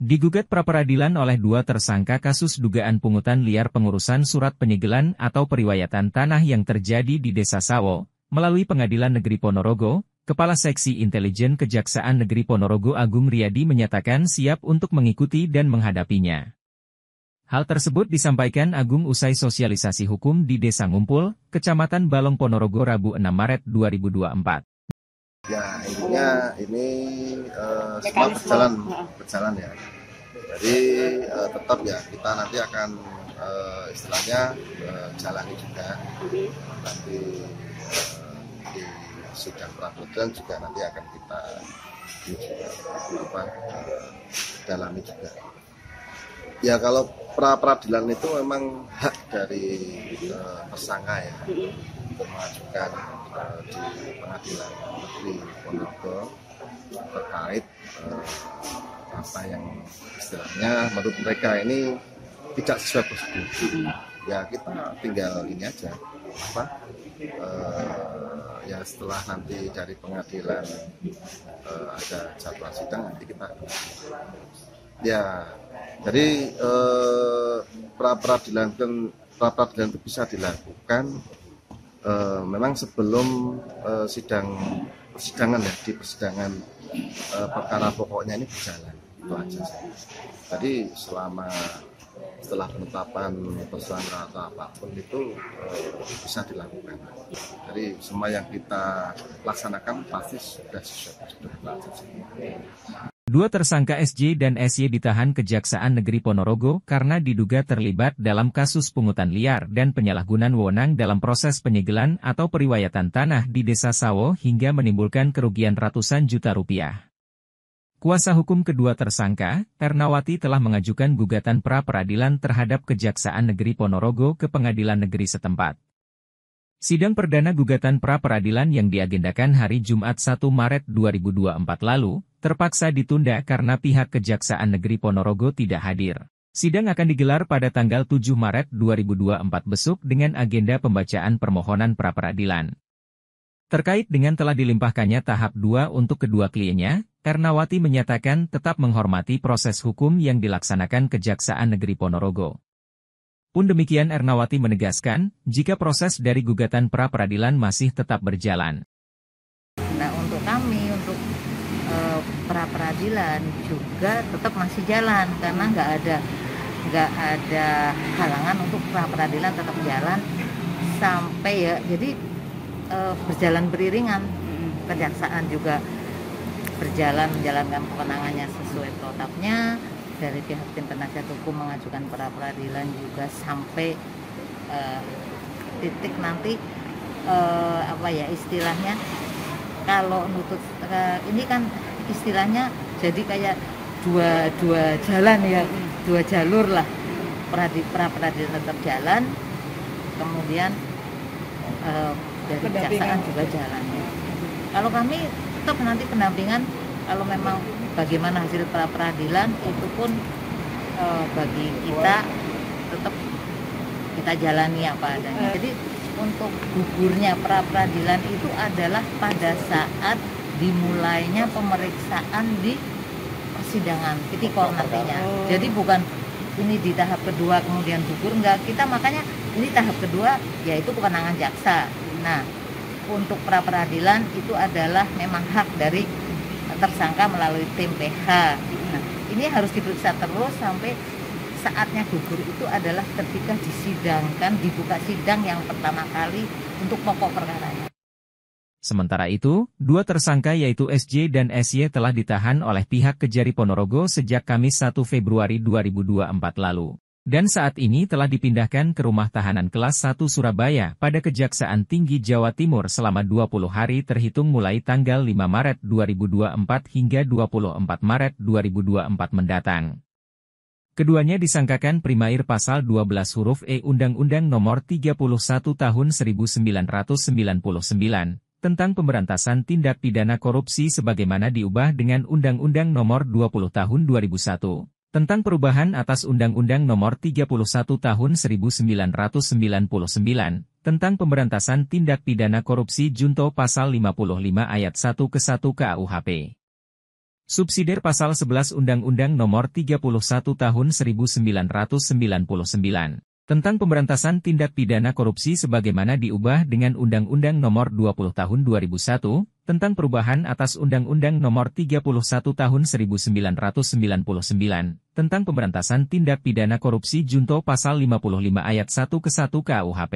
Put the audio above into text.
Digugat pra-peradilan oleh dua tersangka kasus dugaan pungutan liar pengurusan surat penyegelan atau periwayatan tanah yang terjadi di Desa Sawo, melalui Pengadilan Negeri Ponorogo, Kepala Seksi Intelijen Kejaksaan Negeri Ponorogo Agung Riyadi menyatakan siap untuk mengikuti dan menghadapinya. Hal tersebut disampaikan Agung usai sosialisasi hukum di Desa Ngumpul, Kecamatan Balong Ponorogo Rabu 6 Maret 2024. Ya, intinya ini semua berjalan ya. Jadi tetap ya kita nanti akan istilahnya jalani juga. Nanti di sidang pra-peradilan juga nanti akan kita dalami juga. Ya kalau pra-peradilan itu memang hak dari tersangka ya untuk mengajukan di Pengadilan Negeri Ponorogo terkait apa yang istilahnya menurut mereka ini tidak sesuai prosedur. Ya kita tinggal ini aja ya setelah nanti dari pengadilan ada jadwal sidang nanti kita ya jadi pra-peradilan itu bisa dilakukan memang sebelum persidangan ya, di persidangan perkara pokoknya ini berjalan, itu aja sih. Jadi setelah penetapan tersangka atau apapun itu bisa dilakukan. Jadi semua yang kita laksanakan pasti sudah sesuai. Dua tersangka SJ dan SY ditahan Kejaksaan Negeri Ponorogo karena diduga terlibat dalam kasus pungutan liar dan penyalahgunaan wewenang dalam proses penyegelan atau periwayatan tanah di Desa Sawo hingga menimbulkan kerugian ratusan juta rupiah. Kuasa hukum kedua tersangka, Ernawati telah mengajukan gugatan pra-peradilan terhadap Kejaksaan Negeri Ponorogo ke Pengadilan Negeri setempat. Sidang perdana gugatan pra-peradilan yang diagendakan hari Jumat 1 Maret 2024 lalu, terpaksa ditunda karena pihak Kejaksaan Negeri Ponorogo tidak hadir. Sidang akan digelar pada tanggal 7 Maret 2024 besok dengan agenda pembacaan permohonan pra-peradilan. Terkait dengan telah dilimpahkannya tahap 2 untuk kedua kliennya, Ernawati menyatakan tetap menghormati proses hukum yang dilaksanakan Kejaksaan Negeri Ponorogo. Pun demikian Ernawati menegaskan, jika proses dari gugatan pra-peradilan masih tetap berjalan. Nah untuk kami, untuk pra-peradilan juga tetap masih jalan, karena nggak ada halangan untuk pra-peradilan tetap jalan sampai ya, jadi berjalan beriringan. Kejaksaan juga berjalan menjalankan kewenangannya sesuai protapnya. Dari pihak tim penasihat hukum mengajukan pra-peradilan juga sampai titik nanti istilahnya kalau nutut ini kan istilahnya jadi kayak dua jalan ya, dua jalur lah. Pra-peradilan tetap jalan, kemudian dari kejaksaan juga jalan ya. Kalau kami tetap nanti pendampingan, kalau memang bagaimana hasil pra-peradilan itu pun bagi kita tetap kita jalani apa adanya. Jadi untuk gugurnya pra-peradilan itu adalah pada saat dimulainya pemeriksaan di persidangan tipikor nantinya. Jadi bukan ini di tahap kedua kemudian gugur, enggak. Kita makanya ini tahap kedua yaitu kewenangan jaksa. Nah untuk pra-peradilan itu adalah memang hak dari tersangka melalui tim PH. Nah, ini harus diperiksa terus sampai saatnya gugur itu adalah ketika disidangkan, dibuka sidang yang pertama kali untuk pokok perkaranya. Sementara itu, dua tersangka yaitu SJ dan SY telah ditahan oleh pihak Kejari Ponorogo sejak Kamis 1 Februari 2024 lalu. Dan saat ini telah dipindahkan ke Rumah Tahanan Kelas 1 Surabaya pada Kejaksaan Tinggi Jawa Timur selama 20 hari terhitung mulai tanggal 5 Maret 2024 hingga 24 Maret 2024 mendatang. Keduanya disangkakan primair pasal 12 huruf E Undang-Undang Nomor 31 Tahun 1999 tentang pemberantasan tindak pidana korupsi sebagaimana diubah dengan Undang-Undang Nomor 20 Tahun 2001. Tentang perubahan atas Undang-Undang Nomor 31 Tahun 1999, tentang pemberantasan tindak pidana korupsi junto pasal 55 ayat 1 ke 1 KUHP. Subsidiar Pasal 11 Undang-Undang Nomor 31 Tahun 1999 tentang pemberantasan tindak pidana korupsi sebagaimana diubah dengan Undang-Undang Nomor 20 Tahun 2001 tentang perubahan atas Undang-Undang Nomor 31 Tahun 1999 tentang pemberantasan tindak pidana korupsi junto Pasal 55 Ayat 1 ke 1 KUHP.